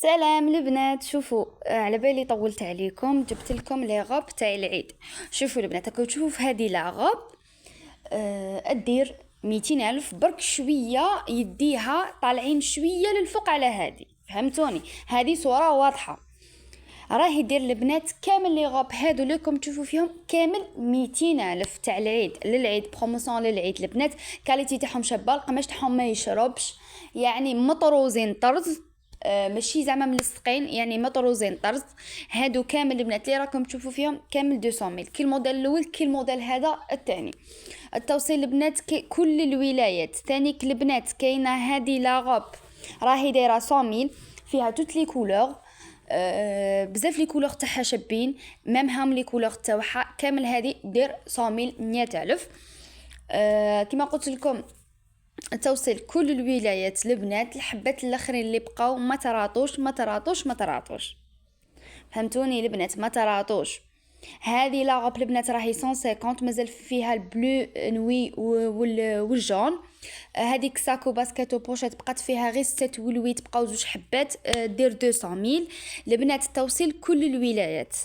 سلام البنات. شوفوا، على بالي طولت عليكم، جبت لكم لي غوب تاع العيد. شوفوا البنات، راكم تشوفوا في هذه لا غوب ادير 200 الف برك شويه، يديها طالعين شويه للفوق على هذه، فهمتوني؟ هذه صوره واضحه. راه يدير البنات كامل لي غوب هادو ليكم تشوفوا فيهم كامل 200 الف تاع العيد، للعيد بروموسيون للعيد. البنات كاليتي تاعهم شابه، القماش تاعهم ما يشربش، يعني مطروزين طرز. ماشي زعما ملصقين، يعني مطروزين طرز. هادو كامل البنات اللي راكم تشوفوا فيهم كامل 200 ميل، كي الموديل الاول كي الموديل هذا الثاني. التوصيل البنات كل الولايات. ثاني البنات كاينه هذه لا غوب راهي دايره 100 ميل، فيها توت لي كولور. بزاف لي كولور تاعها شابين، ميم هام لي كولور تاعها كامل. هذه دير 100 ميل 100 الف. كما قلت لكم توصل كل الولايات البنات. الحبات الاخرين اللي بقاو ما تراطوش ما تراطوش ما تراطوش، فهمتوني البنات؟ ما تراطوش. هذه لا غوب البنات راهي 150، مازال فيها البلو نوي والجون. هذيك ساكو باسكيتو بوشيت بقات فيها غير 6 ولويت، بقاو 2 حبات. دير 200 ميل البنات. التوصيل كل الولايات.